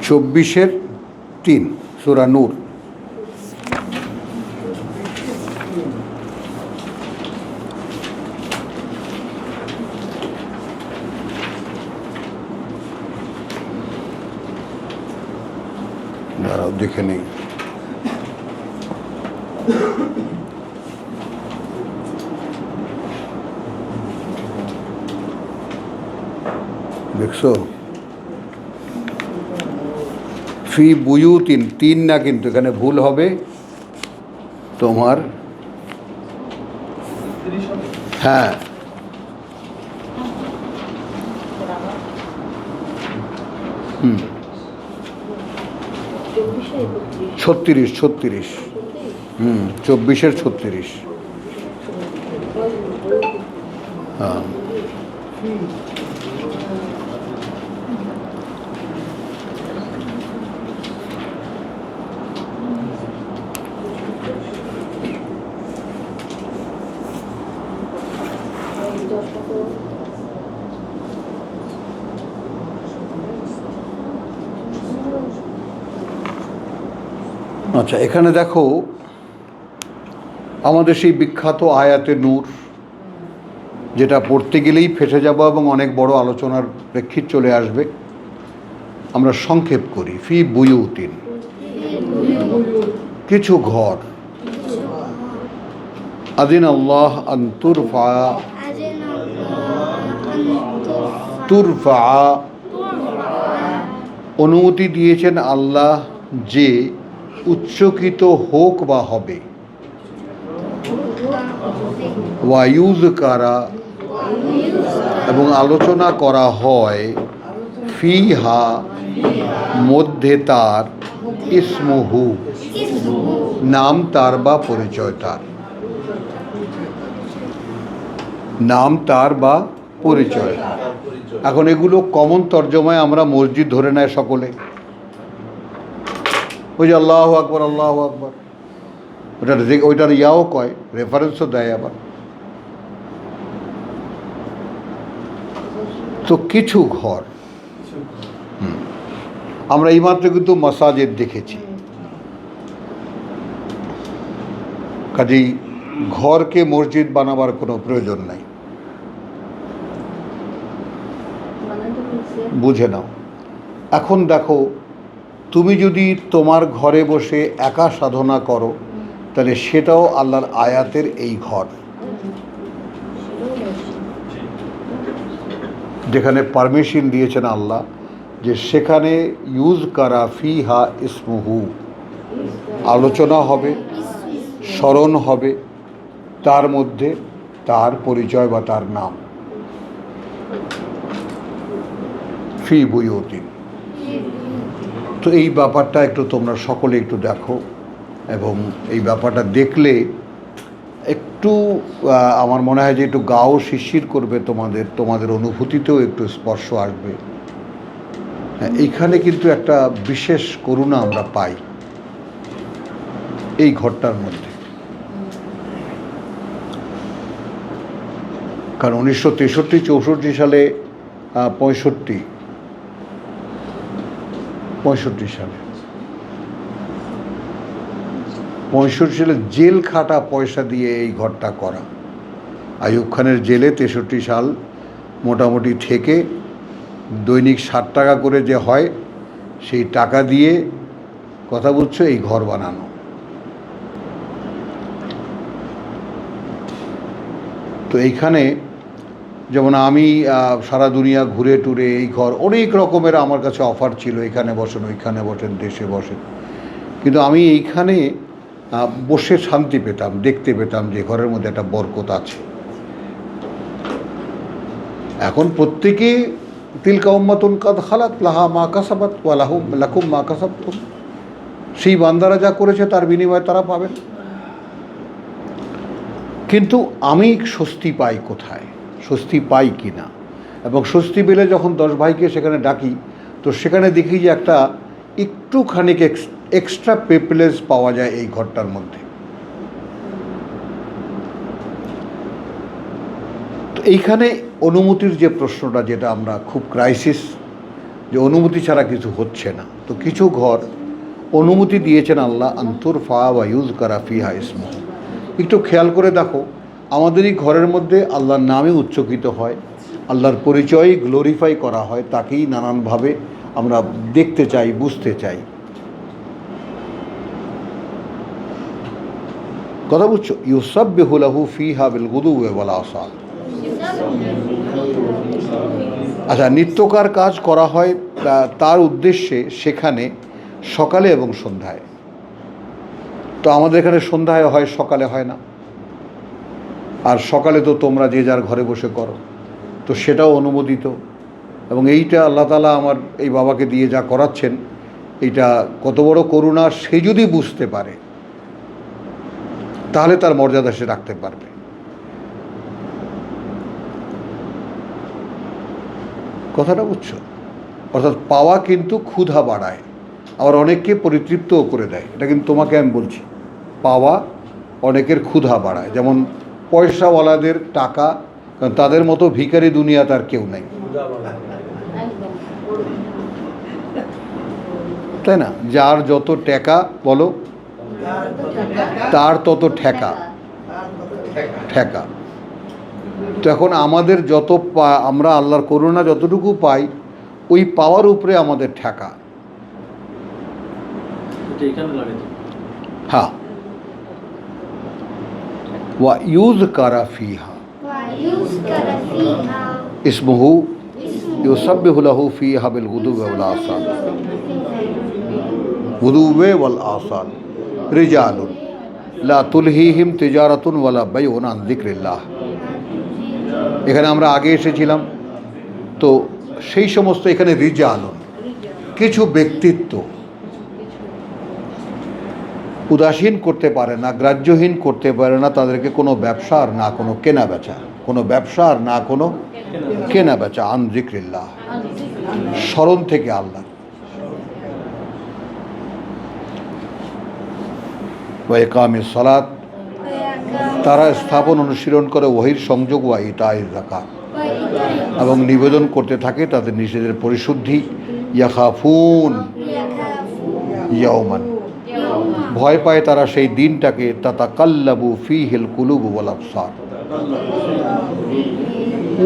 24-3 সূরা নূর। দাঁড়াও দেখে নেই। দেখছো, ফি বুয়ুতিন, 3 না, কিন্তু এখানে ভুল হবে তোমার। হ্যাঁ, হুম, 36, হুম, 24-36। হ্যাঁ, আচ্ছা, এখানে দেখো আমাদের সেই বিখ্যাত আয়াতে নূর, যেটা পড়তে গেলেই ফেটে যাবো এবং অনেক বড় আলোচনার প্রেক্ষিত চলে আসবে। আমরা সংক্ষেপ করি। ফি বুয়ুতিন, কিছু ঘর। আদিন আল্লাহ আন তুরফা, অনুমতি দিয়েছেন আল্লাহ যে উচ্চকিত হোক বা হবে। ওয়ায়ুজ কারা, এবং আলোচনা করা হয় ফিহা, মধ্যে তার, ইসমুহু, নাম তার বা পরিচয় তার, নাম তার বা পরিচয়। এখন এগুলো কমন তর্জমায় আমরা মসজিদ ধরে নেয় সকলে। ওই যে আল্লাহু আকবার, আল্লাহু আকবার, ওইটার ইয়াও কয়, রেফারেন্সও দেয় আবার। তো কিছু ঘর, আমরা এইমাত্র কিন্তু মাসাজিদ দেখেছি। কাজেই ঘরকে মসজিদ বানাবার কোনো প্রয়োজন নাই, বুঝে নাও। এখন দেখো, তুমি যদি তোমার ঘরে বসে একা সাধনা করো, তাহলে সেটাও আল্লাহর আয়াতের এই ঘর, যেখানে পারমিশন দিয়েছেন আল্লাহ যে সেখানে ইউজ করা ফিহা ইসমুহু, আলোচনা হবে, স্মরণ হবে, তার মধ্যে তার পরিচয় বা তার নাম। ফি বুয়ুতিন। তো এই ব্যাপারটা একটু তোমরা সকলে একটু দেখো, এবং এই ব্যাপারটা দেখলে একটু আমার মনে হয় যে একটু গাও শিরশির করবে, তোমাদের অনুভূতিতেও একটু স্পর্শ আসবে। এইখানে কিন্তু একটা বিশেষ করুণা আমরা পাই এই ঘরটার মধ্যে। কারণ 1963-64 সালে, 65 সালে জেল খাটা পয়সা দিয়ে এই ঘরটা করা। আইয়ুব খানের জেলে 63 সাল মোটামুটি থেকে দৈনিক 60 টাকা করে যে হয়, সেই টাকা দিয়ে, কথা বলছো, এই ঘর বানানো। তো এইখানে যেমন আমি সারা দুনিয়া ঘুরে টুরে এই ঘর, অনেক রকমের আমার কাছে অফার ছিল, এখানে বসেন, ওইখানে বসেন, দেশে বসেন, কিন্তু আমি এইখানে বসে শান্তি পেতাম, দেখতে পেতাম যে ঘরের মধ্যে একটা বরকত আছে। এখন প্রত্যেকে তিলকা উম্মাতুন কাদ খালাত লাহা মা কাসাবাত ওয়া লাকুম মা কাসাবতুম, সেই বান্দারা যা করেছে তার বিনিময়ে তারা পাবেন। কিন্তু আমি স্বস্তি পাই কোথায়, স্বস্তি পাই কি না, এবং স্বস্তি পেলে যখন 10 ভাইকে সেখানে ডাকি, তো সেখানে দেখি যে একটা একটুখানি এক্সট্রা পেপলেস পাওয়া যায় এই ঘরটার মধ্যে। তো এইখানে অনুমতির যে প্রশ্নটা, যেটা আমরা খুব ক্রাইসিস, যে অনুমতি ছাড়া কিছু হচ্ছে না। তো কিছু ঘর অনুমতি দিয়েছেন আল্লাহ আন্তুর ফা বা ইউজ করা ফিহা ইসমু। একটু খেয়াল করে দেখো, আমাদের এই ঘরের মধ্যে আল্লাহর নামে উচ্চকিত হয়, আল্লাহর পরিচয় গ্লোরিফাই করা হয়, তাকেই নানানভাবে আমরা দেখতে চাই, বুঝতে চাই। কথা বুঝছো? ইউসাব্বিহু লাহু ফিহা বিল গুদুওয়ি ওয়াল আসাল। আচ্ছা, নিত্যকার কাজ করা হয় তার উদ্দেশ্যে সেখানে সকালে এবং সন্ধ্যায়। তো আমাদের এখানে সন্ধ্যায় হয়, সকালে হয় না। আর সকালে তো তোমরা যে যার ঘরে বসে করো, তো সেটাও অনুমোদিত। এবং এইটা আল্লাহ তাআলা আমার এই বাবাকে দিয়ে যা করাচ্ছেন, এইটা কত বড় করুণা, সে যদি বুঝতে পারে তাহলে তার মর্যাদা সে রাখতে পারবে। কথাটা বুঝছো? অর্থাৎ পাওয়া কিন্তু ক্ষুধা বাড়ায়, আবার অনেককে পরিতৃপ্তও করে দেয়। এটা কিন্তু তোমাকে আমি বলছি, পাওয়া অনেকের ক্ষুধা বাড়ায়। যেমন পয়সাওয়ালাদের টাকা, কারণ তাদের মতো ভিখারি দুনিয়া তার কেউ নাই, তাই না? যার যত টাকা বলো, তার তত ঠেকা ঠেকা। তো এখন আমাদের যত আমরা আল্লাহর করুণা যতটুকু পাই, ওই পাওয়ার উপরে আমাদের ঠেকা। হ্যাঁ, ওয়া ইউযকারা ফিহা ইসমুহু ইউসাব্বিহু লাহু ফিহা বিল গুদুওয়ি ওয়াল আসাল। গুদুওয়ি ওয়াল আসাল রিজালুন লা তুলহিহিম তিজারাতুন ওয়ালা বাইউন আন যিকরিল্লাহ। এখানে আমরা আগে এসেছিলাম, তো সেই সমস্ত এখানে রিজালুন, কিছু ব্যক্তিত্ব উদাসীন করতে পারে না, গ্রাহ্যহীন করতে পারে না তাদেরকে কোনো ব্যবসা আর না কোনো কেনা বেচা, কোনো ব্যবসা আর না কোনো কেনা বেচা। আন যিকরিল্লাহ, স্মরণ থেকে আল্লাহ। ওয়া ইকামিস সালাত, তারা স্থাপন অনুশীলন করে ওয়াহির সংযোগ, ওয়া ইতাইজ যাকাত, এবং নিবেদন করতে থাকে তাদের নিজেদের পরিশুদ্ধি। ইয়াখাফুন ইয়াওমান, ভয় পায় তারা সেই দিনটাকে। তাতাকাল্লাবু ফীহিল কুলুবু ওয়াল আবসার,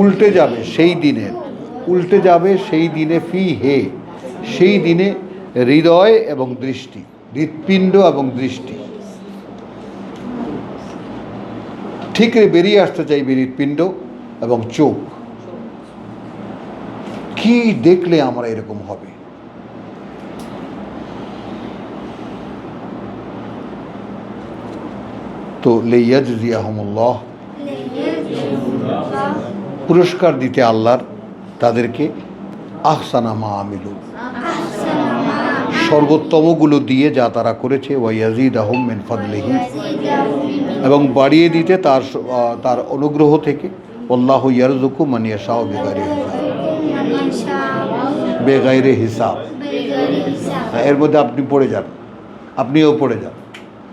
উল্টে যাবে সেই দিনে, উল্টে যাবে সেই দিনে, ফীহে সেই দিনে, হৃদয় এবং দৃষ্টি, হৃৎপিণ্ড এবং দৃষ্টি। ঠিক বেরিয়ে আসতে চাইবে হৃৎপিণ্ড এবং চোখ। কি দেখলে আমরা এরকম হবে? তো লিয়াজজিয়াহুমুল্লাহ, পুরস্কার দিতে আল্লাহর তাদেরকে, আহসানা মা আমিলু, সর্বোত্তমগুলো দিয়ে যা তারা করেছে, ওয়া ইয়াজিদাহুম মিন ফাদলিহি, এবং বাড়িয়ে দিতে তার অনুগ্রহ থেকে। আল্লাহু ইয়ারযুকু মান ইয়াশাউ বেগাইরে হিসাব। এর মধ্যে আপনি পড়ে যান, আপনিও পড়ে যান।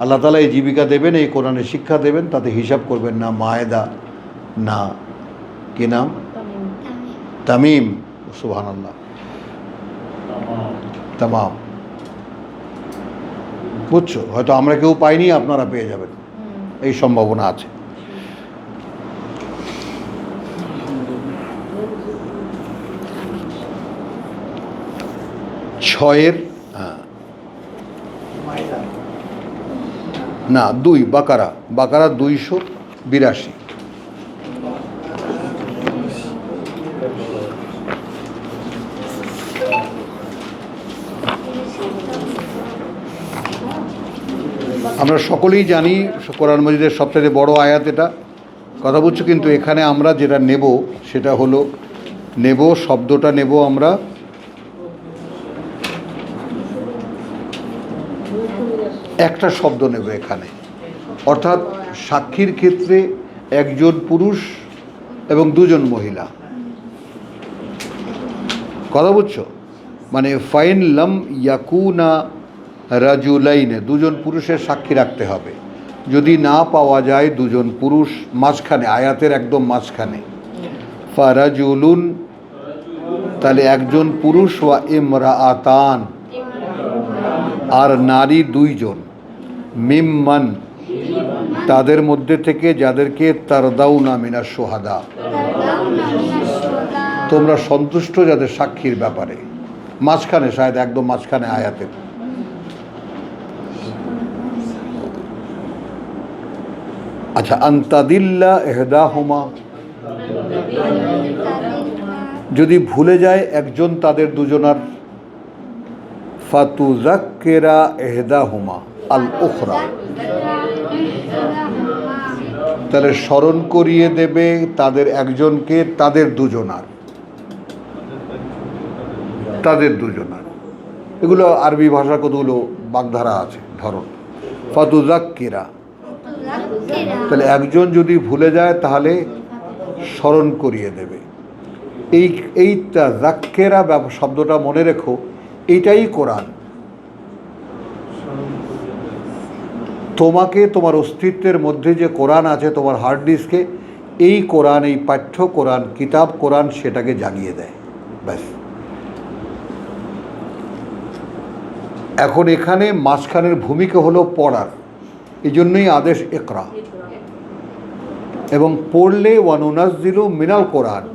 আল্লাহ তাআলা এই জীবিকা দেবেন, এই কোরআনের শিক্ষা দেবেন, তাতে হিসাব করবেন না। মায়েদা না, কি নাম? তামিম। সুবহানাল্লাহ, তামাম। বুঝছো? হয়তো আমরা কেউ পাইনি, আপনারা পেয়ে যাবেন, এই সম্ভাবনা আছে। ছয়ের না 2 বাকারা 282। আমরা সকলেই জানি কোরআন মাজিদের সবথেকে বড় আয়াত এটা, কথা বুঝছো? কিন্তু এখানে আমরা যেটা নেব সেটা হলো, শব্দটা নেব আমরা একটা শব্দ নেব এখানে, অর্থাৎ সাক্ষীর ক্ষেত্রে একজন পুরুষ এবং দুজন মহিলা। কথা বুঝছো? মানে ফাইন লাম ইয়াকুনা রাজুলাইনে, দুজন পুরুষের সাক্ষী রাখতে হবে। যদি না পাওয়া যায় দুজন পুরুষ, মাঝখানে, আয়াতের একদম মাঝখানে, ফারাজুলুন তাহলে একজন পুরুষ ওয়া ইমরাআতান, আর নারী দুইজন, মিম্মান, তাদের মধ্যে থেকে যাদেরকে তারদাউনা মিনাশ শুহাদা, তোমরা সন্তুষ্ট যাদের সাক্ষীর ব্যাপারে। মাঝখানে, শায়দ একদম মাঝখানে আয়াতের। আচ্ছা, আন্তাদিল্লা এহদাহুমা, যদি ভুলে যায় একজন তাদের দুজনার, ফাতুযাক্কিরা এহদাহুমা আল উখরা, তাহলে স্মরণ করিয়ে দেবে তাদের একজনকে তাদের দুজনার। এগুলো আরবি ভাষার কতগুলো বাগধারা আছে, ধরুন ফাতুযাক্কিরা, তাহলে একজন যদি ভুলে যায় তাহলে স্মরণ করিয়ে দেবে। এই তাযাক্কিরা শব্দটা মনে রেখো, এইটাই কোরআন। তোমাকে তোমার অস্তিত্বের মধ্যে যে কোরআন আছে তোমার হার্ড ডিস্কে, এই কোরআন, এই পাঠ্য কোরআন, কিতাব কোরআন সেটাকে জাগিয়ে দেয়, ব্যাস। এখন এখানে মাঝখানের ভূমিকা হলো পড়ার, এই জন্যই আদেশ ইকরা, এবং পড়লে ওয়ানুনাজ্জিলু মিনাল কোরআন,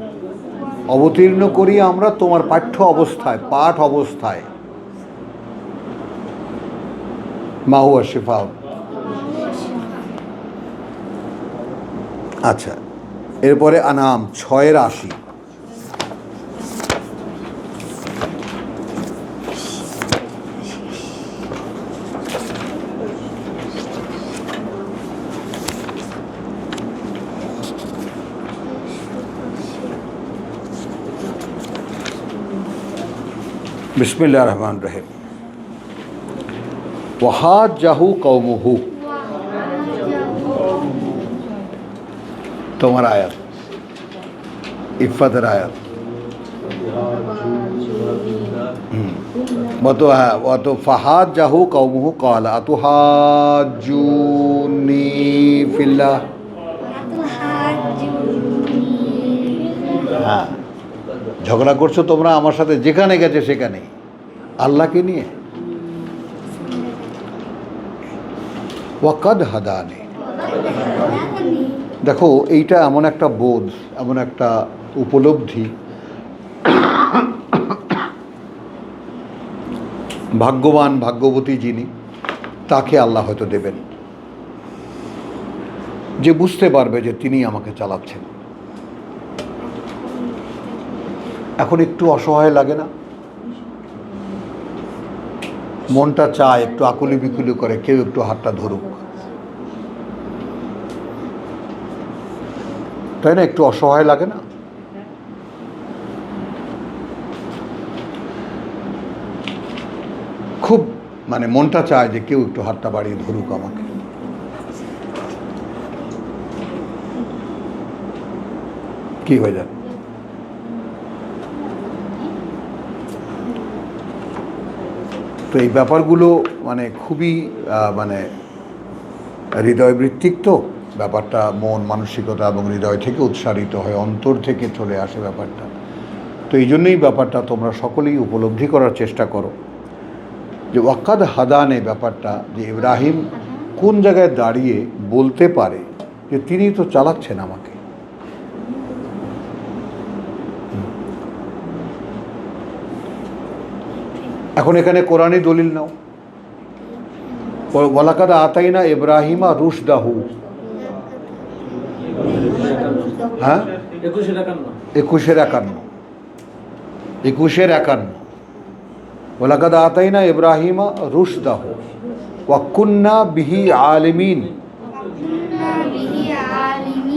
অবতীর্ণ করি আমরা তোমার পাঠ্য অবস্থায়, পাঠ অবস্থায়, মা হুয়া শিফা। আচ্ছা, এরপরে আনাম 6-80। বিসমিল্লাহির রহমানির রহিম। ওয়াহাজ্জাহু কওমুহু, তোমার আয়াত, ইফাতের আয়াত। অত ফাহাজ্জাহু কওমুহু ক্বালা আতুহাজ্জুনি ফিল্লাহ। হ্যাঁ, ঝগড়া করছো তোমরা আমার সাথে, যেখানে গেছে সেখানে, আল্লাহকে নিয়ে। ওয়াকাদ হাদানি, দেখো এইটা এমন একটা বোধ, এমন একটা উপলব্ধি, ভাগ্যবান ভাগ্যবতী যিনি, তাকে আল্লাহ হয়তো দেবেন, যে বুঝতে পারবে যে তিনি আমাকে চালাচ্ছেন। এখন একটু অসহায় লাগে না? মনটা চায় একটু আকুলি বিকুলি করে কেউ একটু হাতটা ধরুক, তাই না? একটু অসহায় লাগে না? খুব মানে মনটা চায় যে কেউ একটু হাতটা বাড়িয়ে ধরুক আমাকে। কি হয়ে যাবে? তো এই ব্যাপারগুলো মানে খুবই মানে হৃদয়বৃত্তিক, তো ব্যাপারটা মন মানসিকতা এবং হৃদয় থেকে উৎসারিত হয়, অন্তর থেকে চলে আসে ব্যাপারটা। তো এই জন্যই ব্যাপারটা তোমরা সকলেই উপলব্ধি করার চেষ্টা করো যে ওয়াকাদ হাদানে ব্যাপারটা, যে ইব্রাহিম কোন জায়গায় দাঁড়িয়ে বলতে পারে যে তিনি তো চালাচ্ছেন আমাকে। এখন এখানে কোরআনী দলিল নাও, ওয়ালাকাদ আতাইনা ইব্রাহিমা রুশদাহু, হ্যাঁ 21-51 ওয়ালাকাদ আতাইনা ইব্রাহিমা রুশদাহু ওয়া কুন্না বিহি আলিমিন,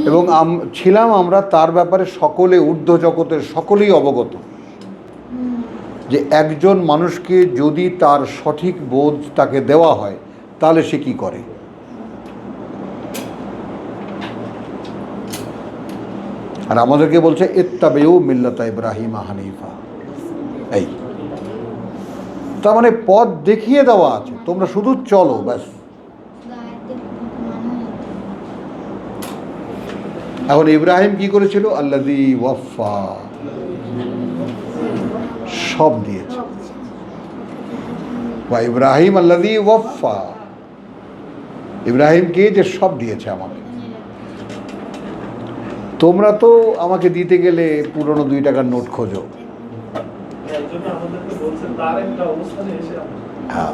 এবং ছিলাম আমরা তার ব্যাপারে সকলে, ঊর্ধ্ব জগতের সকলেই অবগত, যে একজন মানুষকে যদি তার সঠিক বোধ তাকে দেওয়া হয় তাহলে সে কি করে। আর আমাদেরকে বলছে ইত্তাবিউ মিল্লাতা ইব্রাহিমা হানিফা, এই তার মানে পথ দেখিয়ে দেওয়া আছে, তোমরা শুধু চলো ব্যাস। এখন ইব্রাহিম কি করেছিল? আল্লাযী ওয়াফা, সব দিয়েছে। ওয়া ইব্রাহিম আল্লাযী ওয়াফা, ইব্রাহিমকে যে সব দিয়েছে আমাকে। তোমরা তো আমাকে দিতে গেলে পুরনো 2 টাকার নোট খোঁজো। হ্যাঁ,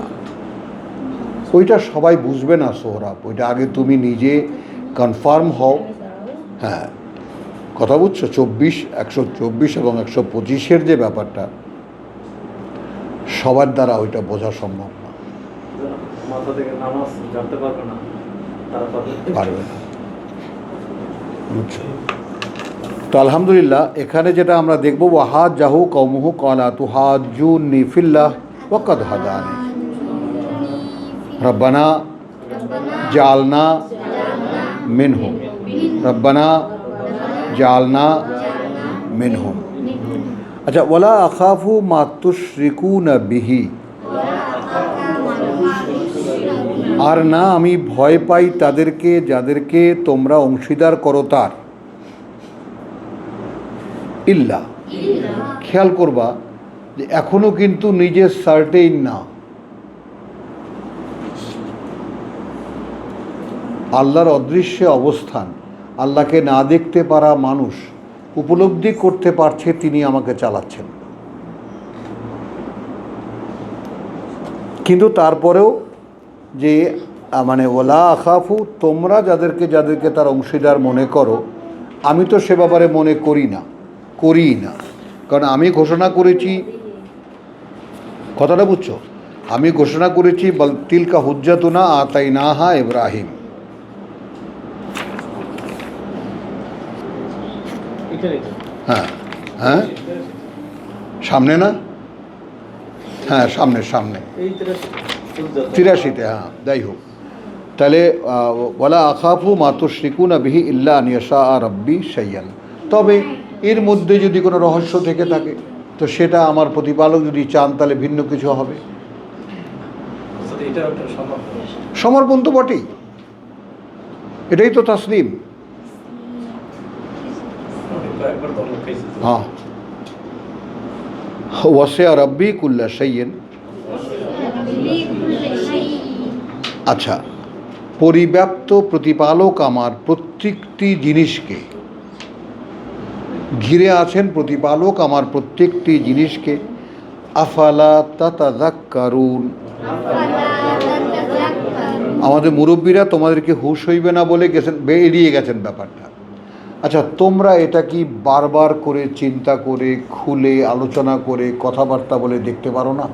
ওইটা সবাই বুঝবে না সোহরাব, ওইটা আগে তুমি নিজে কনফার্ম হও। হ্যাঁ, কথা বুঝছো? 124 এবং 125 যে ব্যাপারটা, সবার দ্বারা ওইটা বোঝা সম্ভব না, পারবে না। বুঝছো? তো আলহামদুলিল্লাহ, এখানে যেটা আমরা দেখবো, ওয়াহাদ জাহু কওমুহু ক্বালা তুহাজ্জুনি ফিল্লাহ ওয়া ক্বাদ হাদানি রব্বানা জাআলনা মিনহুম, রব্বানা জাআলনা মিনহুম। আচ্ছা, ওয়ালা আখাফু মা তুশরিকুনা বিহি, আর না আমি ভয় পাই তাদেরকে যাদেরকে তোমরা অংশীদার করো তার। ইল্লা, খেয়াল করবা যে এখনো কিন্তু নিজে সার্টেইন না। আল্লাহর অদৃশ্যে অবস্থান, আল্লাহকে না দেখতে পারা মানুষ উপলব্ধি করতে পারছে তিনি আমাকে চালাচ্ছেন, কিন্তু তারপরেও যে মানে ওলা আখাফু, তোমরা যাদেরকে তার অংশীদার মনে করো, আমি তো সে ব্যাপারে মনে করি না। কারণ আমি ঘোষণা করেছি, কথাটা বুঝছো, আমি ঘোষণা করেছি বল তিলকা হুজ্জাতুনা আতাইনাহা ইব্রাহিম। হ্যাঁ হ্যাঁ, সামনে না? হ্যাঁ, সামনে 83-তে। হ্যাঁ, যাই হোক, তাহলে ওয়ালা আখাফু মা তুশরিকুনা বিহি ইল্লা আন ইয়াশা রাব্বি শাইয়ান। তবে এর মধ্যে যদি কোনো রহস্য থেকে থাকে, তো সেটা আমার প্রতিপালক যদি চান তাহলে ভিন্ন কিছু হবে। সমর্পণ তো বটেই, এটাই তো তাসলিম। হ্যাঁ, ওয়াসিআ রাব্বি কুল্লা শাইইন। আচ্ছা, পরিব্যাপ্ত প্রতিপালক আমার প্রত্যেকটি জিনিসকে, ঘিরে আছেন প্রতিপালক আমার প্রত্যেকটি জিনিসকে। আফালা তাতাযাক্কারুন, আমাদের মুরব্বীরা তোমাদেরকে হুঁশ হইবে না বলে গেছেন, এড়িয়ে গেছেন ব্যাপারটা। আচ্ছা, তোমরা এটা কি বারবার করে চিন্তা করে খুলে আলোচনা করে কথাবার্তা বলে দেখতে পারো না?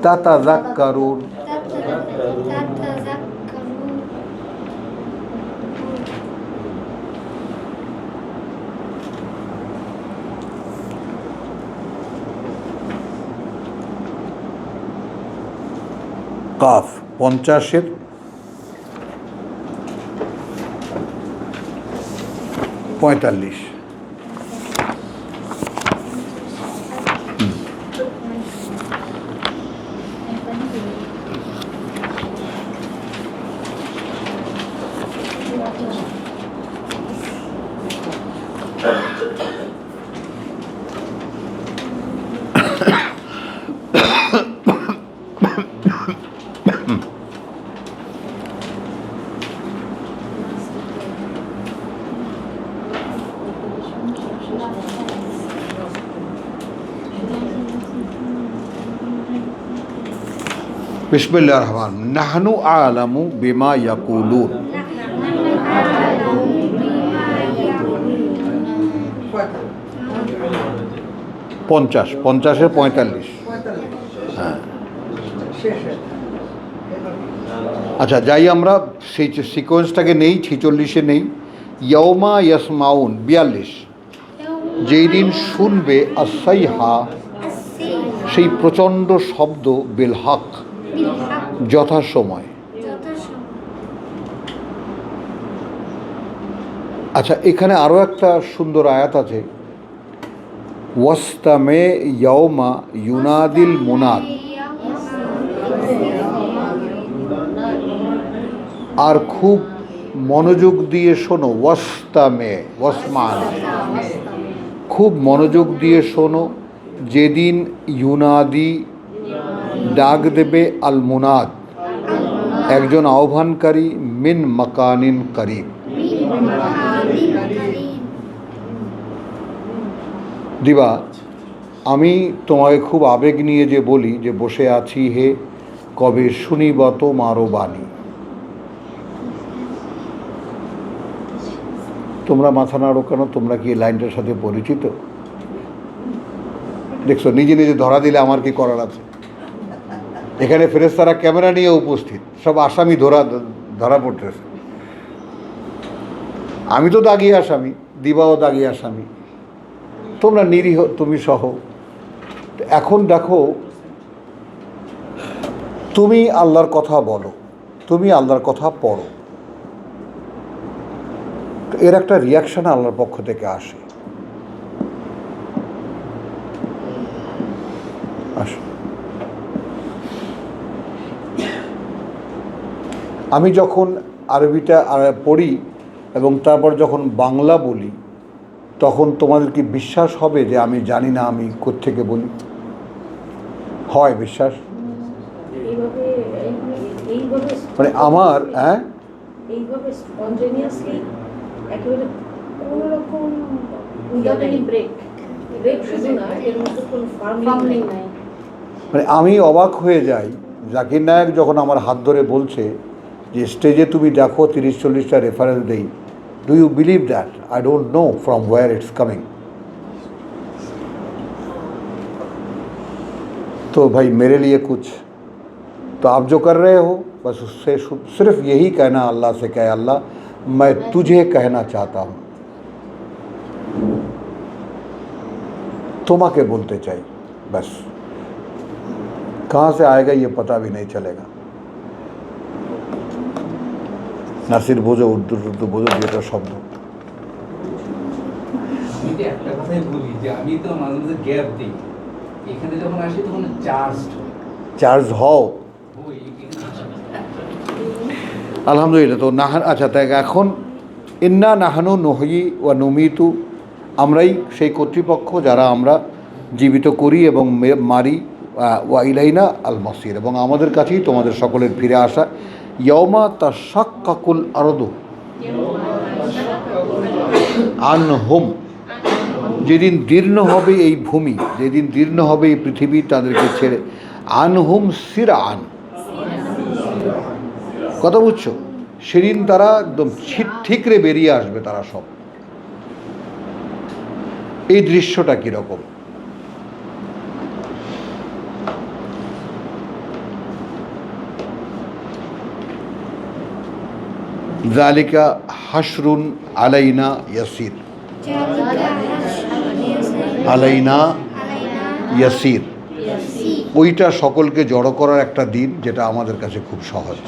তাতাযাক্কারুন, কাফ 50-এর 45। বিসমিল্লাহির রহমানির রহিম। নাহনু আ'লামু বিমা ইয়াকুলুন। 50-এর 45। হ্যাঁ, আচ্ছা, যাই আমরা সেই সিকোয়েন্সটাকে নেই, 46-এ নেই। ইয়াউমা ইয়াসমাউন 42, যেই দিন শুনবে আসাইহা, সেই প্রচণ্ড শব্দ, বিল হক, যথাসময়। আচ্ছা, এখানে আরও একটা সুন্দর আয়াত আছে, ওয়াস্তামে ইয়াউমা ইউনাদিল মুনাদ, আর খুব মনোযোগ দিয়ে শোনো। ওয়াস্তামে, ওয়াসমান, খুব মনোযোগ দিয়ে শোনো যেদিন ইউনাদি ডাক দেবে আল মুনাদ একজন আহ্বানকারী মিন মাকানিন করিব। দিবা, আমি তোমাকে খুব আবেগ নিয়ে যে বলি যে বসে আছি হে, কবে শুনিব তোমারও বাণী। তোমরা মাথা নাড়ো কেন? তোমরা কি এই লাইনটার সাথে পরিচিত? দেখছো, নিজে নিজে ধরা দিলে আমার কি করার আছে? এখানে ফেরেশতারা ক্যামেরা নিয়ে উপস্থিত, সব আসামি ধরা পড়তেছে। আমি তো দাগি আসামি, দিবাও দাগি আসামি, তোমরা নিরীহ, তুমি সহ। এখন দেখো, তুমি আল্লাহর কথা বলো, তুমি আল্লাহর কথা পড়ো, এর একটা রিয়াকশন আল্লাহর পক্ষ থেকে আসে। আমি যখন আরবিটা পড়ি এবং তারপর যখন বাংলা বলি, তখন তোমাদের কি বিশ্বাস হবে যে আমি জানি না আমি কোত্থেকে বলি? হয় বিশ্বাস? মানে আমার মানে আমি অবাক হয়ে যাই জাকির নায়েক যখন আমার হাত ধরে বলছে যে স্টেজে তুমি দেখো 30-40টা রেফারেন্স দেই, do you believe that? I don't know from where it's coming. तो भाई मेरे लिए कुछ तो आप जो कर रहे हो बस उससे सिर्फ यही कहना अल्लाह से, कहे अल्लाह मैं तुझे कहना चाहता हूँ, তোমাকে বলতে চাই, बस। कहाँ से आएगा ये पता भी नहीं चलेगा। নাসির বোঝো, উর্দু বোঝো, যেটা শব্দ। একটা কথাই বলি যে আমি তো মাঝে মাঝে গ্যাপ দিই, এখানে যখন আসি তখন চার্জ হও। আলহামদুলিল্লাহ। তো আচ্ছা, তাই এখন ইন্না নাহানু নহয়ি ওয়া নুমিতু, আমরাই সেই কর্তৃপক্ষ যারা আমরা জীবিত করি এবং মারি, ওয়া ইলাইনা আল মাসির, এবং আমাদের কাছেই তোমাদের সকলের ফিরে আসা। ইয়মা তাশাক্কাকুল আরদু আনহুম, যেদিন দীর্ণ হবে এই ভূমি, যেদিন দীর্ণ হবে এই পৃথিবী তাদেরকে ছেড়ে, আনহুম সিরআন, কথা বুঝছো? সেদিন তারা একদম ঠিকরে বেরিয়ে আসবে তারা সব। এই দৃশ্যটা কীরকম? যালিকা হাশরুন আলাইনা ইয়াসির, আলাইনা ইয়াসির, ওইটা সকলকে জড়ো করার একটা দিন যেটা আমাদের কাছে খুব সহজ।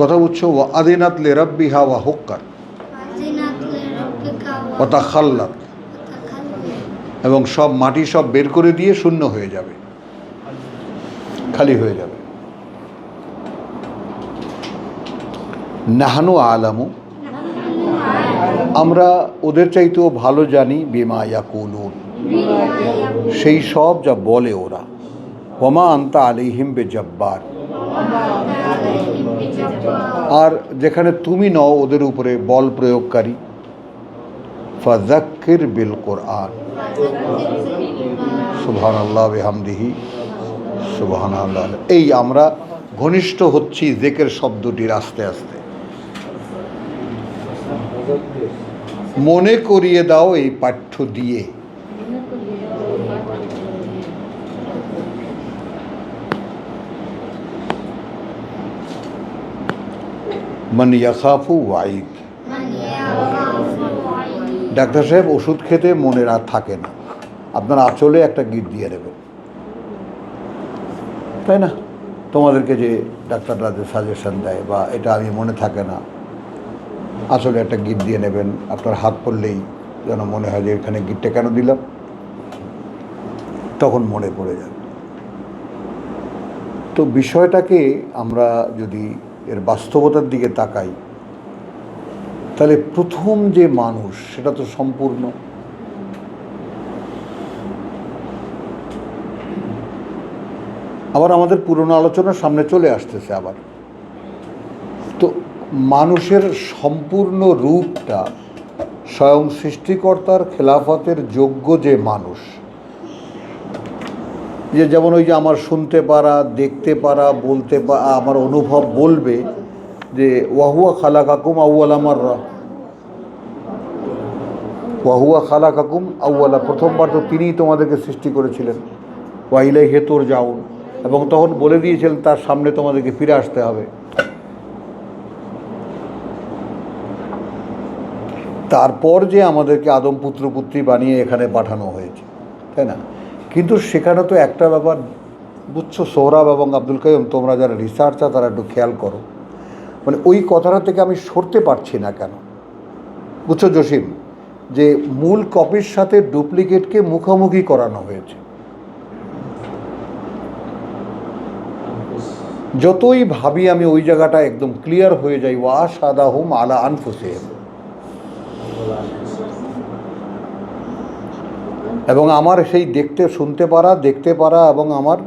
কথা বুঝছো? ওয়া আদিনাত লিরাব্বিহা ওয়া হুক্কাত ওয়া তাখাল্লাত, এবং সব মাটি সব বের করে দিয়ে শূন্য হয়ে যাবে, খালি হয়ে যাবে। নাহানু আলামু, আমরা ওদের চাইতেও ভালো জানি, বিমা ইয়াকুলুন, সেই সব যা বলে ওরা। ওমা আনতা আলাইহিম বিজব্বার, আর যেখানে তুমি নও ওদের উপরে বল প্রয়োগকারী। ফাযাক্কির বিল কোরআন, সুবহানাল্লাহ বিহামদিহি সুবহানাল্লাহ। এই আমরা ঘনিষ্ঠ হচ্ছি যিকির শব্দটির আস্তে আস্তে। মনে করিয়ে দাও এই পাঠ্য দিয়ে। মান ইয়াখাফু ওয়াইদ, ডাক্তার সাহেব ওষুধ খেতে মনের আর থাকে না, আপনার আঁচলে একটা গিট দিয়ে নেবেন, তাই না? তোমাদেরকে যে ডাক্তাররা যে সাজেশন দেয়, বা এটা আমি মনে থাকে না, আসলে একটা গিট দিয়ে নেবেন, আপনার হাত পড়লেই যেন মনে হয় যে এখানে গিটটা কেন দিলাম, তখন মনে পড়ে যাবে। তো বিষয়টাকে আমরা যদি এর বাস্তবতার দিকে তাকাই, তাহলে প্রথম যে মানুষ সেটা তো সম্পূর্ণ। আবার আমাদের পুরনো আলোচনার সামনে চলে আসতেছে আবার, তো মানুষের সম্পূর্ণ রূপটা স্বয়ং সৃষ্টিকর্তার খেলাফতের যোগ্য যে মানুষ, যে যেমন ওই যে আমার শুনতে পারা, দেখতে পারা, বলতে পারা, আমার অনুভব বলবে যে ওয়াহুয়া খালাকাকুম আউয়ালা মাররা, ওয়াহুয়া খালাকাকুম আউয়ালা, প্রথমবার তো তিনিই তোমাদেরকে সৃষ্টি করেছিলেন, ওয়াইলাইহি তুরজাউন, এবং তখন বলে দিয়েছিলেন তার সামনে তোমাদেরকে ফিরে আসতে হবে। তারপর যে আমাদেরকে আদম পুত্রপুত্রী বানিয়ে এখানে পাঠানো হয়েছে, তাই না? কিন্তু সেখানে তো একটা ব্যাপার বুঝছো সোহরাব এবং আব্দুল কাইয়ুম, তোমরা যারা রিসার্চার তারা একটু খেয়াল করো, মানে ওই কথাটা থেকে আমি সরতে পারছি না কেন, বুঝছো জসিম, যে মূল কপির সাথে ডুপ্লিকেটকে মুখোমুখি করানো হয়েছে। যতই ভাবি আমি ওই জায়গাটা একদম ক্লিয়ার হয়ে যাই, ওয়া শাদাহুম আলা আনফুসিহিম, এবং আমার সেই শুনতে পারা এবং আমার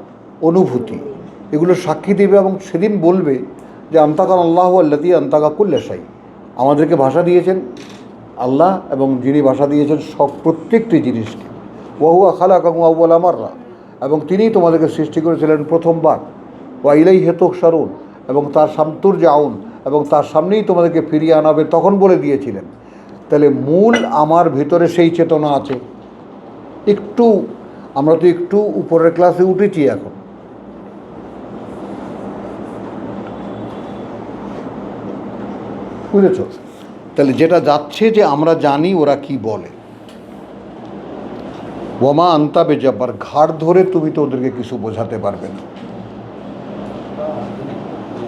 অনুভূতি এগুলো সাক্ষী দেবে, এবং সেদিন বলবে যে আন্তাকান আল্লাহু আল্লাযী আন্তাকা কুল্লা শাই, আমাদেরকে ভাষা দিয়েছেন আল্লাহ, এবং যিনি ভাষা দিয়েছেন সব প্রত্যেকটি জিনিসকে, ওয়া হুয়া খালাকাকুম আউয়ালা মাররা, এবং তিনিই তোমাদেরকে সৃষ্টি করেছিলেন প্রথমবার, ওয়া ইলাইহি তুহশারুন, এবং তার তুরজাউন, এবং তার সামনেই তোমাদেরকে ফিরিয়ে আনাবে, তখন বলে দিয়েছিলেন। তাহলে মূল আমার ভিতরে সেই চেতনা আছে। একটু আমরা তো একটু উপরের ক্লাসে উঠেছি এখন, বুঝেছ? তাহলে যেটা যাচ্ছে যে আমরা জানি ওরা কি বলে, ওমা আন্তা বেজাব্বার, ঘাড় ধরে তুমি তো ওদেরকে কিছু বোঝাতে পারবে না,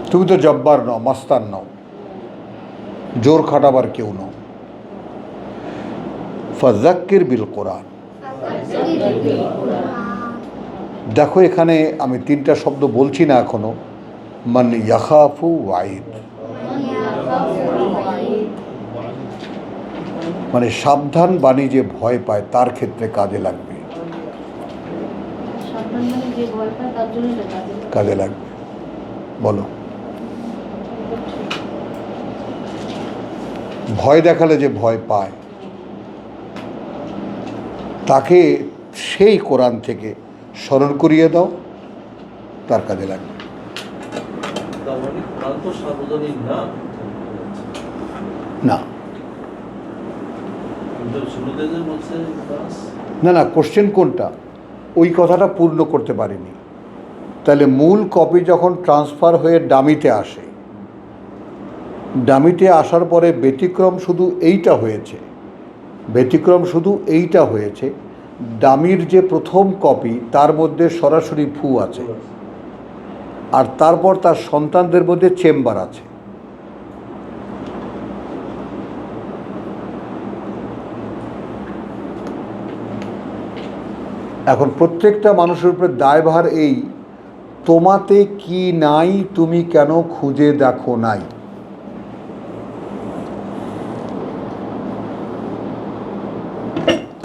তুমি তো জব্বার নও, মাস্তান নও, জোর খাটাবার কেউ নও। ফাযাক্কির বিল কোরআন, দেখো এখানে আমি তিনটা শব্দ বলছি না এখনো, মান ইয়াখাফু ওয়াইদ, মানে সাবধান বাণী যে ভয় পায় তার ক্ষেত্রে কাজে লাগবে, কাজে লাগবে। বলো, ভয় দেখালে যে ভয় পায় তাকে সেই কোরআন থেকে স্মরণ করিয়ে দাও, তার কাজে লাগবে। না না না, কোশ্চেন কোনটা, ওই কথাটা পূর্ণ করতে পারিনি। তাহলে মূল কপি যখন ট্রান্সফার হয়ে ডামিতে আসে, ডামিতে আসার পরে ব্যতিক্রম শুধু এইটা হয়েছে, ডামির যে প্রথম কপি তার মধ্যে সরাসরি ফু আছে, আর তারপর তার সন্তানদের মধ্যে চেম্বার আছে। এখন প্রত্যেকটা মানুষের উপরে দায়ভার এই, তোমাতে কি নাই তুমি কেন খুঁজে দেখো নাই।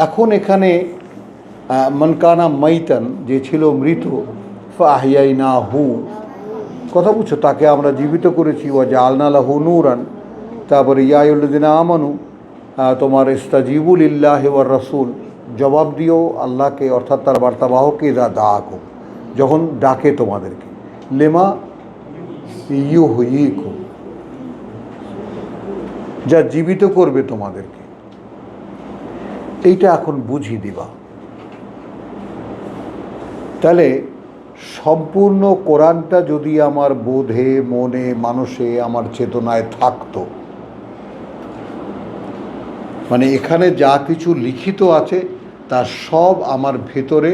এখন এখানে মনকানা মাইতান, যে ছিল মৃত, ফাহিয়াইনাহু, কথা বুঝছো, তাকে আমরা জীবিত করেছি, ওয়া জাআলনা লাহু নূরান, তারপরে ইয়া আইয়ুহাল্লাযীনা আমানু, তোমার ইস্তাজিবু লিল্লাহি ওয়ার রাসূল, জবাব দিও আল্লাহকে অর্থাৎ তার বার্তাবাহককে, ইযা দাআকুম, যখন ডাকে তোমাদেরকে, লিমা ইউহয়িকুম, যা জীবিত করবে তোমাদেরকে। এইটা এখন বুঝিয়ে দিবা। তাহলে সম্পূর্ণ কোরআনটা যদি আমার বোধে, মনে, মানুষে, আমার চেতনায় থাকতো, মানে এখানে যা কিছু লিখিত আছে তা সব আমার ভেতরে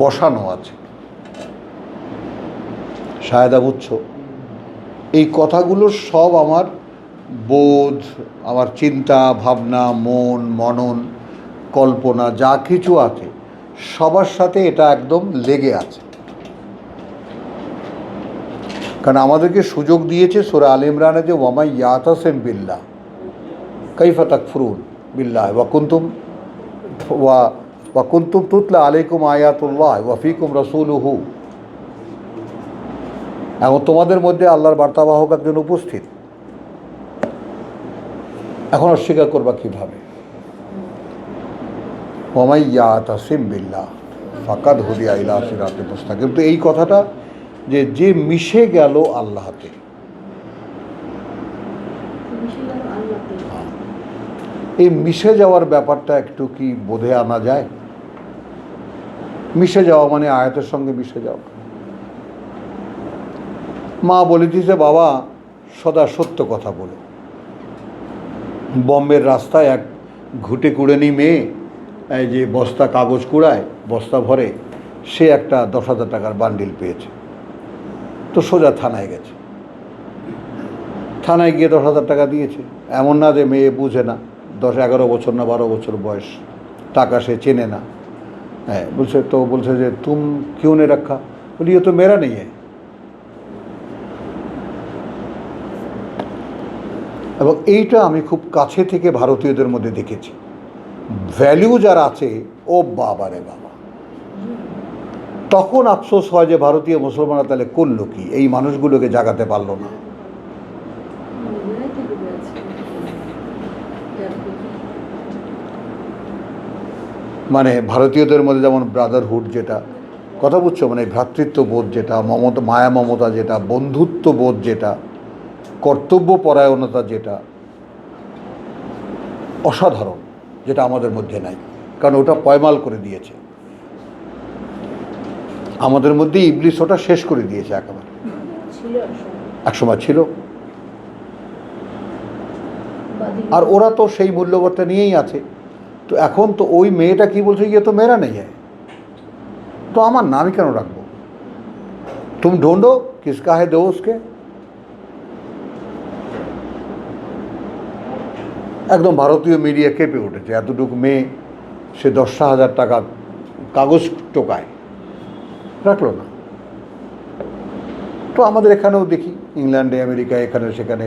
বসানো আছে, শায়দা বুঝছো, এই কথাগুলো সব আমার বোধ, আমার চিন্তা ভাবনা, মন, মনন, কল্পনা যা কিছু আছে সবার সাথে এটা একদম লেগে আছে। কারণ আমাদেরকে সুযোগ দিয়েছে সূরা আলে ইমরানে যে ওয়ামাই ইয়াতাসিম বিল্লাহ, কাইফা তাকফুরুন বিল্লাহ ওয়া কুনতুম তুতলা আলাইকুম আয়াতুল্লাহ ওয়া ফীকুম রাসূলুহু। এখন তোমাদের মধ্যে আল্লাহর বার্তাবাহক একজন উপস্থিত, এখন অস্বীকার করবা কীভাবে? ওয়া মান ইয়াতাসিম বিল্লাহ ফাকাদ হুদিয়া ইলা সিরাতিল মুস্তাকিম। কিন্তু এই কথাটা যে মিশে গেল আল্লাহতে, এই মিশে যাওয়ার ব্যাপারটা একটু কি বোধে আনা যায়? মিশে যাওয়া মানে আয়াতের সঙ্গে মিশে যাওয়া। মা বলিতেছে, বাবা সদা সত্য কথা বলো। বম্বের রাস্তায় এক ঘুটে কুড়েনি মেয়ে, এই যে বস্তা কাগজ কুড়ায় বস্তা ভরে, সে একটা 10,000 টাকার বান্ডিল পেয়েছে, তো সোজা থানায় গেছে। থানায় গিয়ে 10,000 টাকা দিয়েছে। এমন না যে মেয়ে বুঝে না, 10-11 বছর না 12 বছর বয়স, টাকা সে চেনে না। হ্যাঁ বলছে যে তুম কিউ নে রাখা? বলি এ তো মেরা নেই। এবং এইটা আমি খুব কাছে থেকে ভারতীয়দের মধ্যে দেখেছি। ভ্যালু যার আছে, ও বাবা রে বাবা, তখন আফসোস হয় যে ভারতীয় মুসলমানরা তাহলে করলো কি, এই মানুষগুলোকে জাগাতে পারলো না। মানে ভারতীয়দের মধ্যে যেমন ব্রাদারহুড, যেটা কথা বুঝছো, মানে ভ্রাতৃত্ববোধ যেটা, মায়া মমতা যেটা, বন্ধুত্ববোধ যেটা, কর্তব্য পরায়ণতা যেটা অসাধারণ, যেটা আমাদের মধ্যে নাই, কারণ ওটা পয়মাল করে দিয়েছে আমাদের মধ্যে। ইবলিস ওটা শেষ করে দিয়েছে একেবারে। একসময় ছিল, আর ওরা তো সেই মূল্যবোধটা নিয়েই আছে। তো এখন তো ওই মেয়েটা কি বলছে, ইয়ে তো মেরা নেই হ্যায়, তো আমার নামই কেন রাখবো? তুম ঢোঁডো কিসকা হে দো উসকে। একদম ভারতীয় মিডিয়া কেঁপে উঠেছে। এতটুকু মেয়ে, সে 10,000 টাকা কাগজ টোকায়, রাখলো না। তো আমাদের এখানেও দেখি, ইংল্যান্ডে, আমেরিকায়, এখানে সেখানে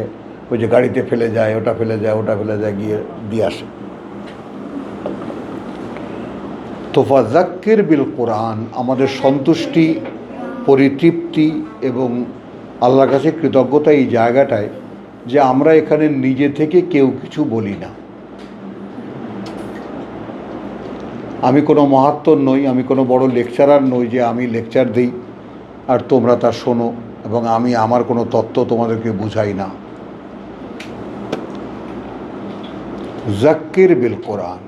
ওই যে গাড়িতে ফেলে যায়, ওটা ফেলে যায়, ওটা ফেলে যায়, গিয়ে দিয়ে আসে। তো ফাযাক্কির বিল কোরআন, আমাদের সন্তুষ্টি, পরিতৃপ্তি এবং আল্লাহর কাছে কৃতজ্ঞতা এই জায়গাটায় যে আমরা এখানে নিজে থেকে কেউ কিছু বলি না। আমি কোনো মহাত্মর নই, আমি কোনো বড় লেকচারার নই যে আমি লেকচার দিই আর তোমরা তা শোনো, এবং আমি আমার কোনো তত্ত্ব তোমাদেরকে বুঝাই না। যাক্কির বিল কোরআন,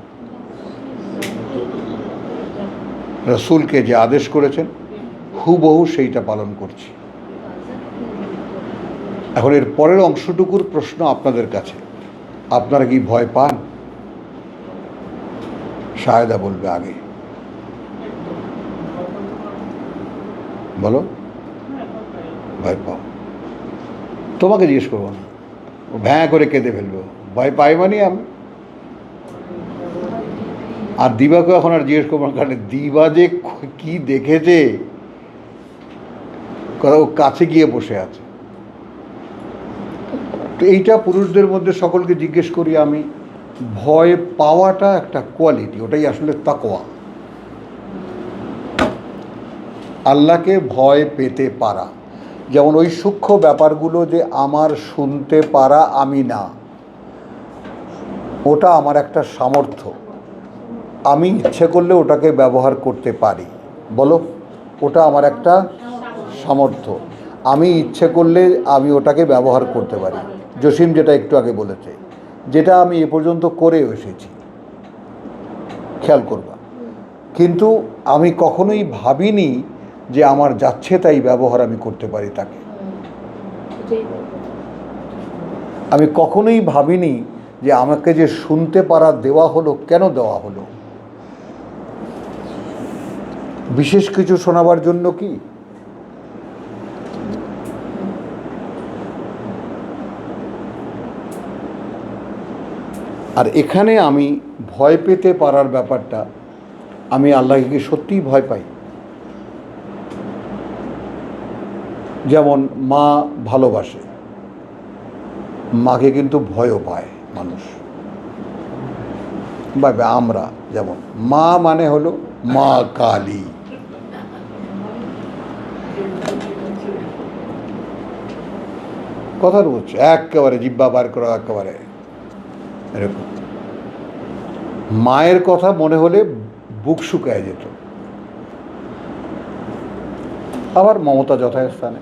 রসুলকে যে আদেশ করেছেন হুবহু সেইটা পালন করছি। এখন এর পরের অংশটুকুর প্রশ্ন আপনাদের কাছে, আপনারা কি ভয় পান? শাহেদা বলবে আগে, বলো। ভয় পাও? তোমাকে জিজ্ঞেস করবো না, ও ভ্যাঁ করে কেঁদে ফেলবে। ভয় পাই মানে আমি। আর দিবাকে এখন আর জিজ্ঞেস করবো না, কারণ দিবা যে কি দেখেছে, কথা ও কাছে গিয়ে বসে আছে। তো এইটা পুরুষদের মধ্যে সকলকে জিজ্ঞেস করি আমি, ভয় পাওয়াটা একটা কোয়ালিটি, ওটাই আসলে তাকওয়া। আল্লাহকে ভয় পেতে পারা, যেমন ওই সূক্ষ্ম ব্যাপারগুলো যে আমার শুনতে পারা আমি না, ওটা আমার একটা সামর্থ্য। আমি ইচ্ছে করলে ওটাকে ব্যবহার করতে পারি, বলো, ওটা আমার একটা সামর্থ্য। আমি ইচ্ছে করলে আমি ওটাকে ব্যবহার করতে পারি। জসিম যেটা একটু আগে বলেছে, যেটা আমি এ পর্যন্ত করে এসেছি, খেয়াল করবা। কিন্তু আমি কখনোই ভাবিনি যে আমার যাচ্ছে তাই ব্যবহার আমি করতে পারি তাকে। আমি কখনোই ভাবিনি যে আমাকে যে শুনতে পারা দেওয়া হলো, কেন দেওয়া হলো? বিশেষ কিছু শোনাবার জন্য কি? আর এখানে আমি ভয় পেতে পারার ব্যাপারটা, আমি আল্লাহকে কি সত্যিই ভয় পাই? যেমন মা ভালোবাসে, মাকে কিন্তু ভয়ও পায় মানুষ। বা আমরা, যেমন মা মানে হলো মা কালী, কথার বুঝছো, একেবারে জিব্বা বার করা, একেবারে এরকম। মায়ের কথা মনে হলে বুক শুকায় যেত। আবার মমতা যথাস্থানে,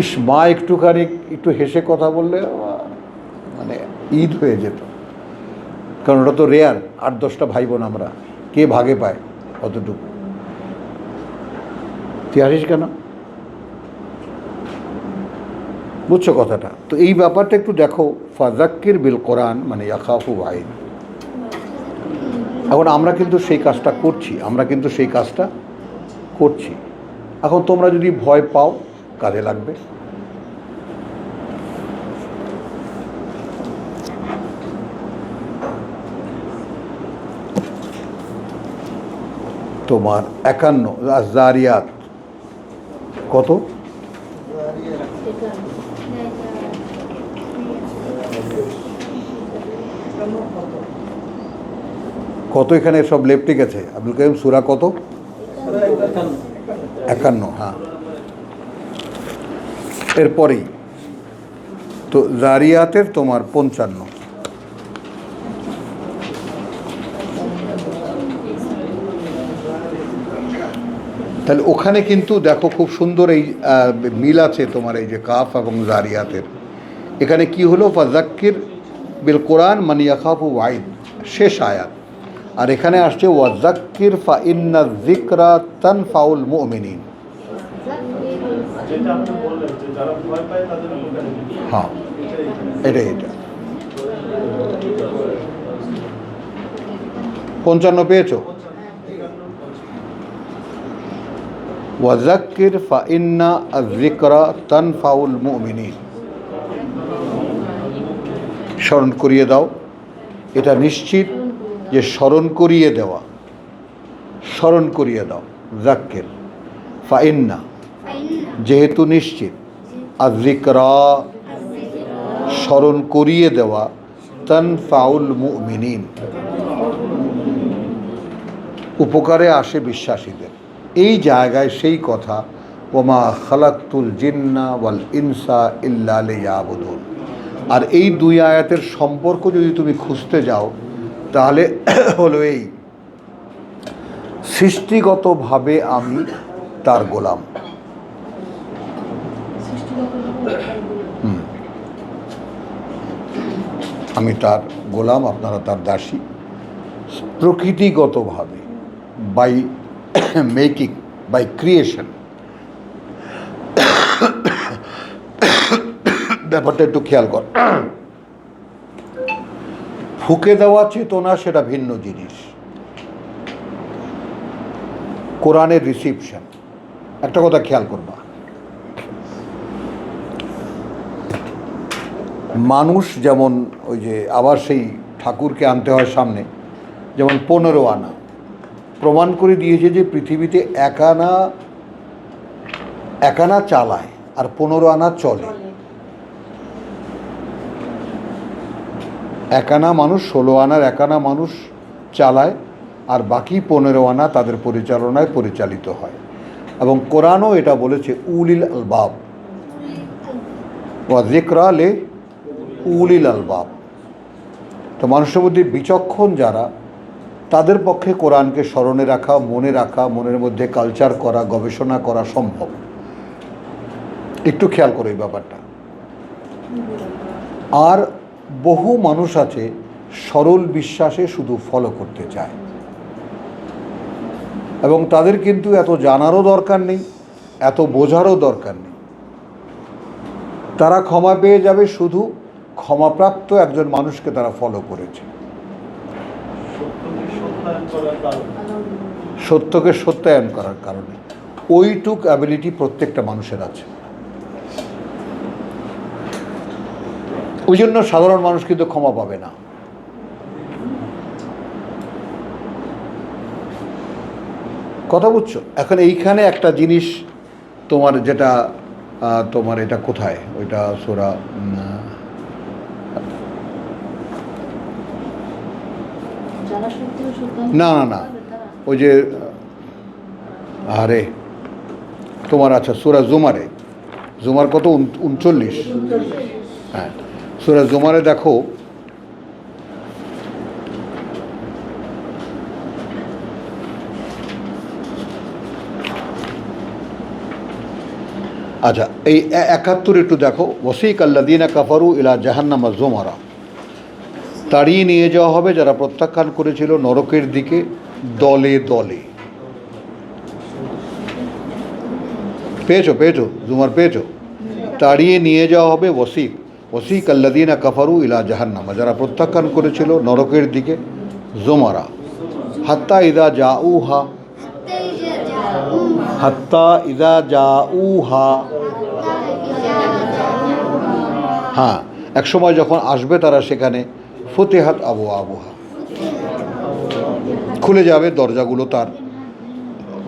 ইস মা একটুখানি একটু হেসে কথা বললে মানে ঈদ হয়ে যেত। কারণ ওটা তো রেয়ার, 8-10টা ভাই বোন আমরা, কে ভাগে পায় অতটুকু। তুই আসিস কেন, বুঝছো কথাটা? তো এই ব্যাপারটা একটু দেখো, ফাজাক্কির বিল কোরআন মানে ইয়াখাফু ওয়াইদ। এখন আমরা কিন্তু সেই কাজটা করছি, এখন তোমরা যদি ভয় পাও কাজে লাগবে। তোমার 51 জারিয়াত কত? কত এখানে সব লেফটে গেছে আব্দুল কাইম, সূরা কত? 51, হ্যাঁ। এরপরেই তো জারিয়াতের তোমার 55। তাহলে ওখানে কিন্তু দেখো খুব সুন্দর এই মিল আছে তোমার, এই যে কাফ এবং জারিয়াতের। এখানে কি হলো, ফাজাক্কির বিল কোরআন মান ইয়াখাফু ওয়াইদ, শেষ আয়াত। আর এখানে আসছে ওয়াজাক্কির ফা ইন্না যিকরা তানফাউল মুমিনিন। হ্যাঁ, এটা 55 পেয়েছো? ওয়াজাক্কির ফা ইন্না যিকরা তানফাউল মুমিনিন, স্মরণ করিয়ে দাও। এটা নিশ্চিত যে স্মরণ করিয়ে দাও। জাক্কির ফা ইন্না, যেহেতু নিশ্চিত, আযিকরা স্মরণ করিয়ে দেওয়া, তানফাউল মুমিনিন উপকারে আসে বিশ্বাসীদের। এই জায়গায় সেই কথা, ওমা খালাকতুল জিন্না ওয়াল ইনসা ইল্লা লিয়াবুদুন। আর এই দুই আয়াতের সম্পর্ক যদি তুমি খুঁজতে যাও তাহলে হলো এই, সৃষ্টিগতভাবে আমি তার গোলাম। আমি তার গোলাম, আপনারা তার দাসী। প্রকৃতিগতভাবে, বাই মেকিং, বাই ক্রিয়েশন। ব্যাপারটা একটু খেয়াল কর। ফুঁকে দেওয়া চেতনা সেটা ভিন্ন জিনিস। কোরআনের রিসিপশন, একটা কথা খেয়াল করবা, মানুষ যেমন ওই যে আবার সেই ঠাকুরকে আনতে হয় সামনে, যেমন 15 আনা প্রমাণ করে দিয়েছে যে পৃথিবীতে এক আনা চালায় আর 15 আনা চলে। এক আনা মানুষ, 16 আনার এক আনা মানুষ চালায়, আর বাকি 15 আনা তাদের পরিচালনায় পরিচালিত হয়। এবং কোরআনও এটা বলেছে, উলিল আলবাব ওয়া যিকরা লি উলিল আলবাব। তো মানুষের মধ্যে বিচক্ষণ যারা, তাদের পক্ষে কোরআনকে স্মরণে রাখা, মনের মধ্যে কালচার করা, গবেষণা করা সম্ভব। একটু খেয়াল করো এই ব্যাপারটা। আর বহু মানুষ আছে সরল বিশ্বাসে শুধু ফলো করতে চায়, এবং তাদের কিন্তু এত জানারও দরকার নেই, এত বোঝারও দরকার নেই। তারা ক্ষমা পেয়ে যাবে শুধু ক্ষমাপ্রাপ্ত একজন মানুষকে তারা ফলো করেছে। সত্যকে সত্যায়ন করার কারণে ওইটুক অ্যাবিলিটি প্রত্যেকটা মানুষের আছে। ওই জন্য সাধারণ মানুষ কিন্তু ক্ষমা পাবে না। কথা বুঝছো? এখন এইখানে একটা জিনিস তোমার, যেটা তোমার এটা কোথায়, ওইটা সূরা না না না, ওই যে আরে তোমার আচ্ছা সূরা জুমারে, জুমার কত 39, হ্যাঁ সূরা জুমারে দেখো আচ্ছা এই 71 একটু দেখো, ওয়াসিক আল্লাযীনা কাফারু ইলা জাহান্নামা যুমারা, তাড়িয়ে নিয়ে যাওয়া হবে যারা প্রত্যাখ্যান করেছিল নরকের দিকে দলে দলে। পেয়েছো পেয়েছো জুমার পেয়েছো? তাড়িয়ে নিয়ে যাওয়া হবে ওয়াসিক, ওয়াসিক আল্লাযীনা কাফারু ইলা জাহান্নামা, যারা প্রত্যাখ্যান করেছিল নরকের দিকে যুমারা, হাত্তা ইযা জাউহা, হাত্তা ইযা জাউহা, হ্যাঁ এক সময় যখন আসবে তারা সেখানে, ফুতিহাত আবওয়াবুহা, খুলে যাবে দরজাগুলো তার,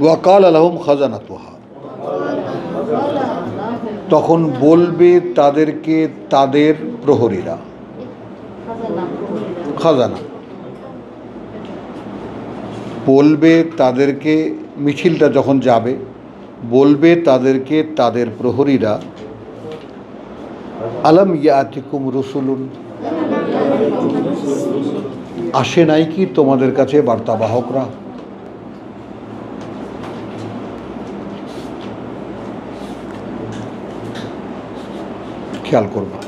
ওয়া ক্বালা লাহুম খাজানাতুহা, তখন বলবে তাদেরকে তাদের প্রহরীরা, খাজানা বলবে তাদেরকে, মিছিলটা যখন যাবে বলবে তাদেরকে তাদের প্রহরীরা, আলাম ইয়াতিকুম রুসুলুন, আসে নাই কি তোমাদের কাছে বার্তাবাহকরা? খেয়াল করবা,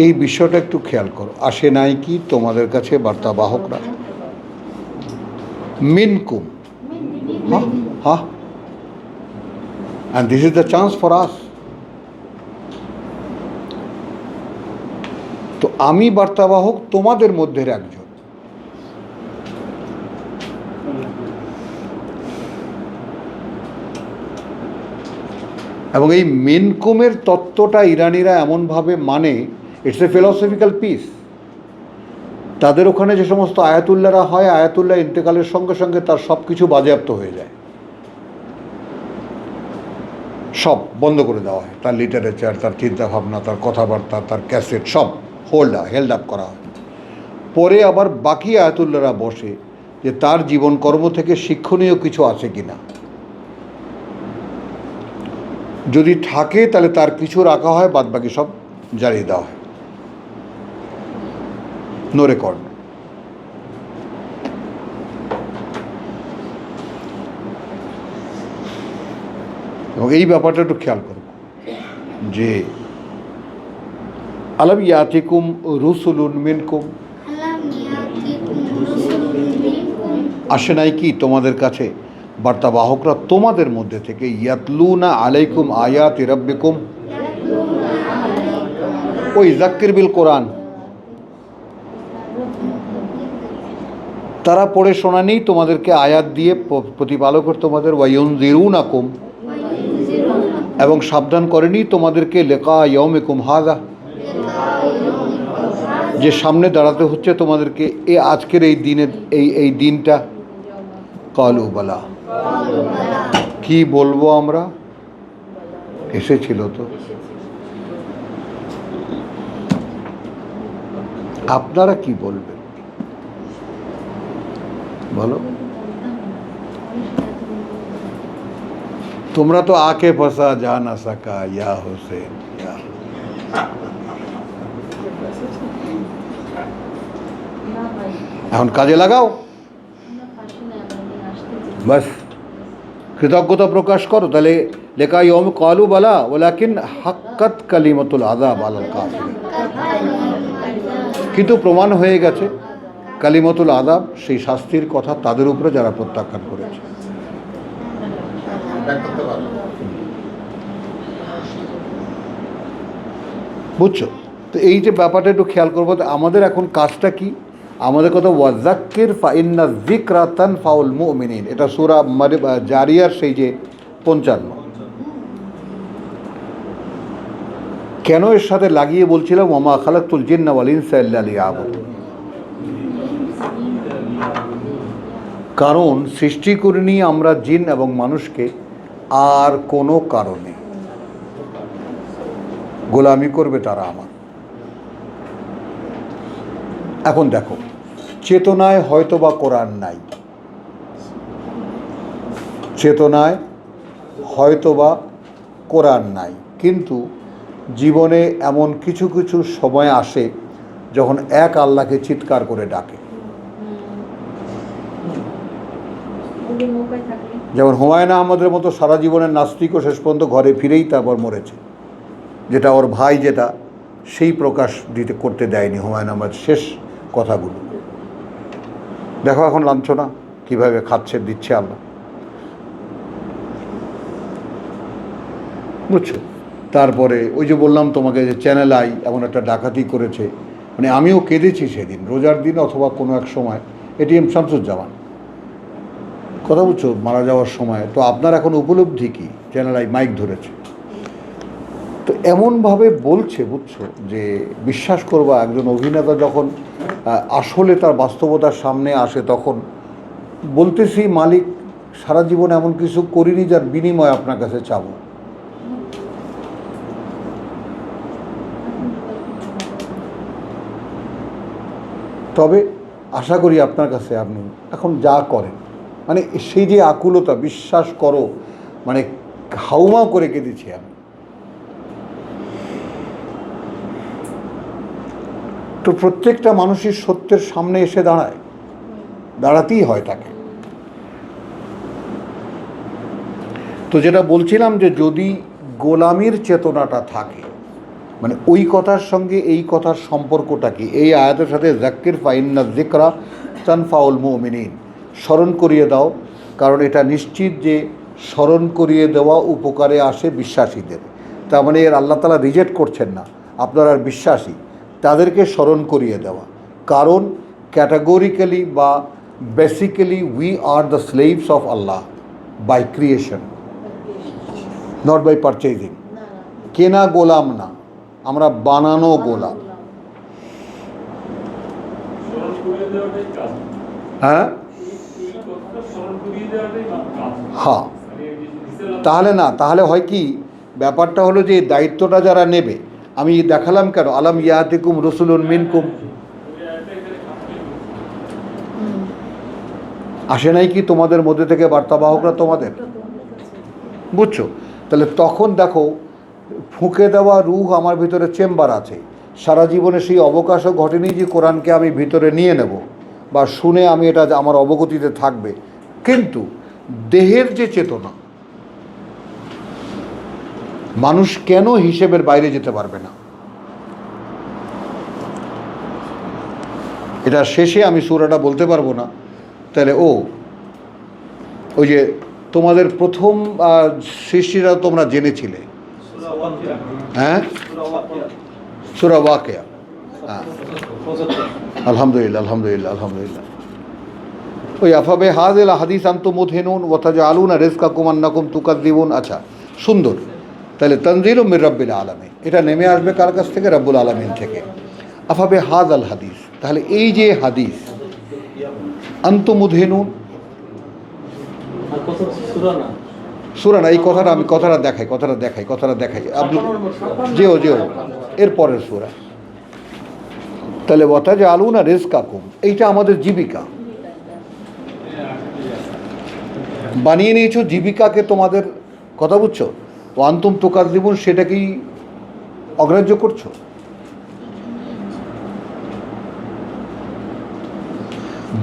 এই বিষয়টা একটু খেয়াল করো, আসে নাই কি তোমাদের কাছে বার্তাবাহকরা? মিনকুম, হ্যাঁ হ্যাঁ, and this is the chance for us. তো আমি বার্তাবাহক তোমাদের মধ্যের একজন। এবং এই মিনকুমের তত্ত্বটা ইরানিরা এমনভাবে মানে, ইটস এ ফিলসফিক্যাল পিস। তাদের ওখানে যে সমস্ত আয়াতুল্লাহরা হয়, আয়াতুল্লাহ ইন্তেকালের সঙ্গে সঙ্গে তার সব কিছু বাজেয়াপ্ত হয়ে যায়, সব বন্ধ করে দেওয়া হয়, তার লিটারেচার, তার চিন্তাভাবনা, তার কথাবার্তা, তার ক্যাসেট সব হেল্ড আপ করা হয়। পরে আবার বাকি আয়াতুল্লাহরা বসে যে তার জীবন কর্ম থেকে শিক্ষণীয় কিছু আছে কিনা, যদি থাকে তাহলে তার কিছু রাখা হয়, বাদ বাকি সব জ্বালিয়ে দেওয়া হয়, নো রেকর্ড। এবং এই ব্যাপারটা একটু খেয়াল করব যে আলাম ইয়াতিকুম রুসুলুন মিনকুম, আসে নাই কি তোমাদের কাছে বার্তাবাহকরা তোমাদের মধ্যে থেকে, ইয়াতলুনা আলাইকুম আয়াতি রাব্বিকুম ওই যাক্কির বিল কোরআন, তারা পড়ে শোনানি তোমাদেরকে আয়াত দিয়ে প্রতিপালকের তোমাদের, ওয়ায়ুনজিরুনাকুম, এবং সাবধান করেনি তোমাদেরকে, লিকা ইয়াউমিকুম হাযা, যে সামনে দাঁড়াতে হচ্ছে তোমাদেরকে এ আজকের এই দিনের এই দিনটা। কালু বালা, কি বলবো আমরা, এসেছিল তো। আপনারা কি বলবেন বলো? তোমরা তো আকে ফসা যা না সাকা, ইয়া হোসেন ইয়া, এখন কাজে লাগাও, বাস কৃতজ্ঞতা প্রকাশ করো, তাহলে লেখা ইয়ম কালু বালা ওয়ালাকিন হাক্কাত কালিমাতুল আযাব আলাল কাফিরিন, কিন্তু প্রমাণ হয়ে গেছে কালিমাতুল আযাব, সেই শাস্তির কথা তাদের উপরে যারা প্রত্যাখ্যান করেছে। বুঝছো? তো এই যে ব্যাপারটা একটু খেয়াল করবো, আমাদের এখন কাজটা কি, আমাদের কথা ওয়াজাক্কির ফাইন্না যিকরা তানফাউল মুমিনিন, এটা সূরা জারিয়ার সেই যে 55। কেন এর সাথে লাগিয়ে বলছিলাম ওয়ামা খালাকতুল জিন্না ওয়াল ইনসা ইল্লা লিয়াবুদুন, কারণ সৃষ্টি করিনি আমরা জিন এবং মানুষকে আর কোনো কারণে। গোলামি করবে তারা আমার। এখন দেখো, চেতনায় হয়তোবা কোরআন নাই, চেতনায় হয়তোবা কোরআন নাই, কিন্তু জীবনে এমন কিছু কিছু সময় আসে যখন এক আল্লাহকে চিৎকার করে ডাকে। যেমন হুমায়ুন আহমদের মতো সারা জীবনের নাস্তিকও শেষ পর্যন্ত ঘরে ফিরেই তারপর মরেছে, যেটা ওর ভাই যেটা সেই প্রকাশ দিতে করতে দেয়নি হুমায়ুন আহমদ শেষ কথাগুলো। দেখো এখন লাঞ্ছনা কীভাবে খাচ্ছে দিচ্ছে আল্লাহ, বুঝছো? তারপরে ওই যে বললাম তোমাকে যে চ্যানেল আই এমন একটা ডাকাতি করেছে, মানে আমিও কেঁদেছি সেদিন রোজার দিন অথবা কোনো এক সময়। এটিএম শামসুজ্জামান, কথা বুঝছো, মারা যাওয়ার সময়। তো আপনার এখন উপলব্ধি কি, চ্যানেল আই মাইক ধরেছে, তো এমনভাবে বলছে, বুঝছো, যে বিশ্বাস করবা একজন অভিনেতা যখন আসলে তার বাস্তবতার সামনে আসে তখন বলতেছি, মালিক সারা জীবন এমন কিছু করিনি যার বিনিময় আপনার কাছে চাবো। তবে আশা করি আপনার কাছে আপনি এখন যা করেন, মানে সেই যে আকুলতা, বিশ্বাস করো, মানে হাউমাউ করে কেঁদেছি আমি। তো প্রত্যেকটা মানুষের সত্যের সামনে এসে দাঁড়াতেই হয় তাকে। তো যেটা বলছিলাম যে যদি গোলামির চেতনাটা থাকে, মানে ওই কথার সঙ্গে এই কথার সম্পর্কটা কি, এই আয়াতের সাথে যাক্কির ফাইন্না যিকরা তানফাউল মুমিনিন, স্মরণ করিয়ে দাও, কারণ এটা নিশ্চিত যে স্মরণ করিয়ে দেওয়া উপকারে আসে বিশ্বাসীদের। তার মানে এর আল্লাহ তাআলা রিজেক্ট করছেন না, আপনারা বিশ্বাসী তাদেরকে স্মরণ করিয়ে দেওয়া, কারণ ক্যাটাগরিক্যালি বা basically we are the slaves of Allah by creation, not by purchasing. কেনা গোলাম না, আমরা বানানো গোলাম। হ্যাঁ হ্যাঁ, তাহলে না, তাহলে হয় কি, ব্যাপারটা হলো যে দায়িত্বটা যারা নেবে, আমি দেখালাম কেন, আলাম ইয়াতিকুম রসুলুন মিনকুম, আসে নাই কি তোমাদের মধ্যে থেকে বার্তাবাহকরা তোমাদের, বুঝছো? তাহলে তখন দেখো, ফুঁকে দেওয়া রূহ আমার ভিতরে চেম্বার আছে, সারা জীবনে সেই অবকাশও ঘটেনি যে কোরআনকে আমি ভিতরে নিয়ে নেব বা শুনে আমি এটা আমার অবগতিতে থাকবে, কিন্তু দেহের যে চেতনা, মানুষ কেন হিসেবের বাইরে যেতে পারবে না? এটা শেষে আমি সূরাটা বলতে পারবো না, তাহলে ওই যে তোমাদের প্রথম সৃষ্টিটা তোমরা জেনেছিলে, হ্যাঁ, সূরা ওয়াকিয়া, হ্যাঁ, আলহামদুলিল্লাহ আলহামদুলিল্লাহ আলহামদুলিল্লাহ। ওই আফাবে হাযিল হাদিস আনতুম মুদহিনুন ওয়া তাজআলুনা রিজকাকুম আন্নাকুম তুকাযযিবুন। আচ্ছা, সুন্দর। তাহলে তানজিলুম মির রাব্বিল আলামিন, এটা নেমে আসবে কার কাছ থেকে? রব্বুল আলামিন থেকে। আফাবে হাযাল হাদিস, তাহলে এই যে হাদিস, আনতুম মুদহিনুন, সূরা না, এই কথাটা আমি কথাটা দেখাই যেও এর পরের সূরা। তাহলে ওয়া তাজআলুনা রিজকাকুম, এইটা আমাদের জীবিকা, বানিয়ে নিয়েছো জীবিকাকে তোমাদের, কথা বুঝছো? ও আনতুম তুকাযযিবুন, সেটাকেই অগ্রাহ্য করছো।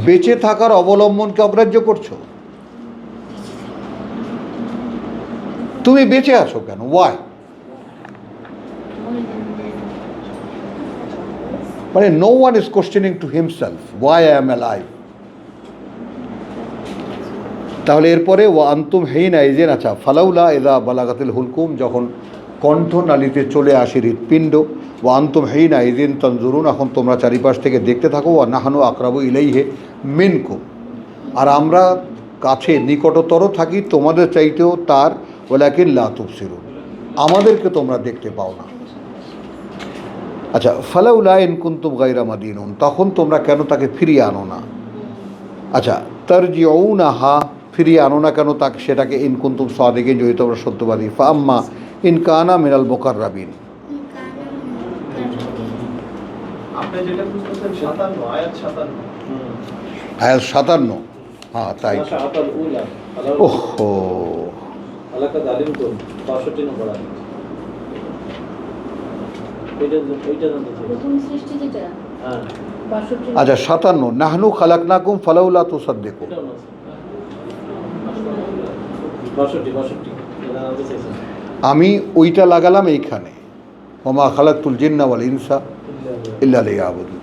বেঁচে থাকার অবলম্বনকে অগ্রাহ্য করছো। তুমি বেঁচে আছো কেন? ওয়াই? মানে no one is questioning to himself why I am alive. তাহলে এরপরে ও আন্তুম হিনা ইযিন, আচ্ছা, ফালাউলা ইযা বালাগাতিল হুলকুম, যখন কণ্ঠনালীতে চলে আসে হৃৎপিণ্ড, ও আন্তুম হিনা ইযিন তানজুরুন, এখন তোমরা চারিপাশ থেকে দেখতে থাকো, ও নাহনু আকরাবু ইলাইহি মিনকুম, আর আমরা কাছে নিকটতর থাকি তোমাদের চাইতেও তার, ওয়ালাকিন লা তুবসিরুন, আমাদেরকে তোমরা দেখতে পাও না। আচ্ছা, ফালাউলা ইন কুনতুম গায়রা মাদিনুন, তখন তোমরা কেন তাকে ফিরিয়ে আনো না? আচ্ছা, তারজিউনাহা, ফিরিয়ে আনো না কেন তাকে, সেটাকে ইন কুনতুম সাদিকিন, যদি তোমরা সত্যবাদী। ফাআম্মা ইন কানা মিনাল মুকাররাবিন, আপনি যেটা বুঝতেছেন 57 আয়াত 57 আয়াত 57, হ্যাঁ তাই। শাহাতাল উলা ওহো, আলাকা জালিম তো 62 নম্বর আয়াত এইটা জানতে চাই। প্রথম সৃষ্টি যেটা হ্যাঁ 62 আচ্ছা 57, নাহনু খালাকনাকুম ফালাউলা তুসাদ্দিকুন। এটাও না 62 এটা জানতে চাইছেন। আমি ওইটা লাগালাম এইখানে, ওমা খালাকতুল জিন্না ওয়াল ইনসা ইল্লা লিয়াবুদুন।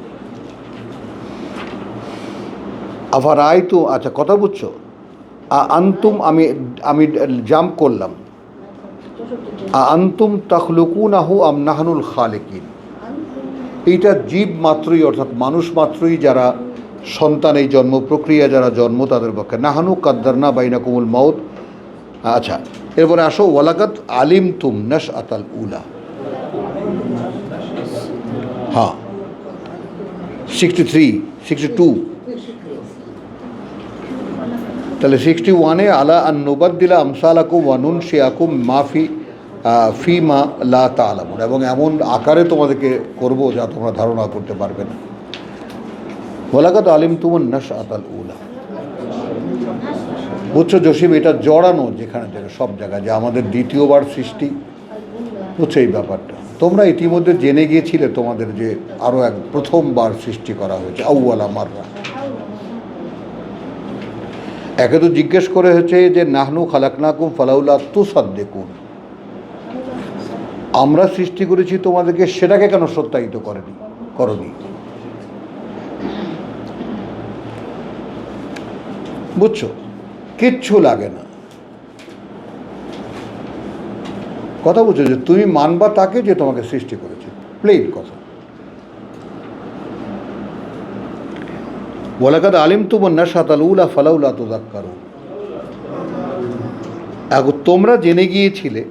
আফার আইতু, আচ্ছা কথা বুঝছো, আনতুম, আমি আমি জাম্প করলাম, 64 আনতুম তাখলুকুনাহু আম নাহনুল খালিকিন। এইটা জীব মাত্রই, অর্থাৎ মানুষ মাত্রই যারা সন্তান, এই জন্ম প্রক্রিয়া যারা জন্ম তাদের পক্ষে, নাহানু কাদ্দারনা বাইনাকুমুল মাউত। আচ্ছা, এরপরে আসো, ওয়ালাকাত আলিম তুম নাশ আতাল উলা। হ্যাঁ 63, 62, তাহলে 61-এ আলা আন নুবাদ্দিলা আমসালাকুম ওয়া নুনশিয়াকুম মাফি ফিমা লা তা'লামুন, এবং এমন আকারে তোমাদেরকে করব যা তোমরা ধারণা করতে পারবে না। ওয়ালাকাদ আলিমতুমুন নাশআতাল উলা। বুঝছো জসিম, এটা জড়ানো যেখানে জায়গায় সব জায়গায়, যে আমাদের দ্বিতীয়বার সৃষ্টি, বুঝছো এই ব্যাপারটা। তোমরা ইতিমধ্যে জেনে গিয়েছিলে তোমাদের যে আরও এক প্রথমবার সৃষ্টি করা হয়েছে, আউয়ালা মাররা। একে তো জিজ্ঞেস করে হচ্ছে যে নাহনু খালাকনাকুম ফালাউলা তুসাদ্দিকুন, আমরা সৃষ্টি করেছি তোমাদেরকে, সেটাকে কেন সত্যায়িত করনি? বুঝছো, কিচ্ছু লাগে না। কথা বুঝছো, যে তুমি মানবা তাকে যে তোমাকে সৃষ্টি করেছে, প্লেন কথা। ওয়ালাকাদ আলিমতুমুন নাশআতাল উলা ফালাউলা তুযাক্কারুন। এখন তোমরা জেনে গিয়েছিলে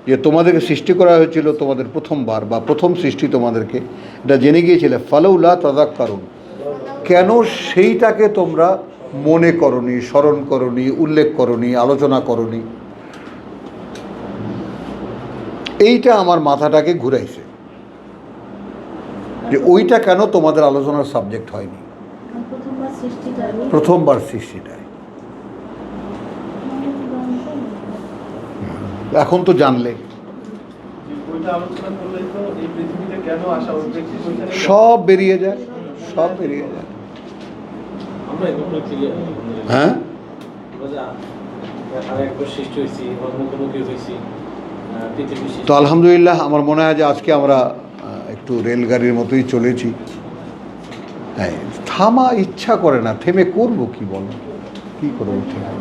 যে তোমাদেরকে সৃষ্টি করা হয়েছিল তোমাদের প্রথমবার, বা প্রথম সৃষ্টি তোমাদেরকে, এটা জেনে গিয়েছিলে, ফালাউলা তাযাক্কারুন, কেন সেইটাকে তোমরা মনে করনি, স্মরণ করনি, উল্লেখ করনি, আলোচনা করনি? এইটা আমার মাথাটাকে ঘুরাইছে, যে ওইটা কেন তোমাদের আলোচনার সাবজেক্ট হয়নি প্রথমবার সৃষ্টিটা প্রথমবার সৃষ্টিটায়। এখন তো জানলে, ওইটা আলোচনা করলেই তো এই পৃথিবীতে কেন আসা উদ্দেশ্য ওইখানে সব বেরিয়ে যায়, সব বেরিয়ে যায়। আমরা এগুলো ক্লিয়ার। হ্যাঁ, আর একবার সৃষ্টি হয়েছি, মুখোমুখি হয়েছি পৃথিবী তো সৃষ্টি। আলহামদুলিল্লাহ, আমার মনে হয় যে আজকে আমরা একটু রেলগাড়ির মতোই চলেছি। হ্যাঁ, থামা ইচ্ছা করে না, থেমে করবো কি, বলো কি করবো? থেমে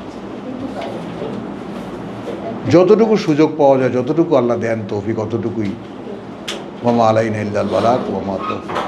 যতটুকু সুযোগ পাওয়া যায়, যতটুকু আল্লাহ দেন তৌফিক, অতটুকুই। ওয়া মা আলাইনা ইল্লাল বালাগ ওয়া মা তাওফীক।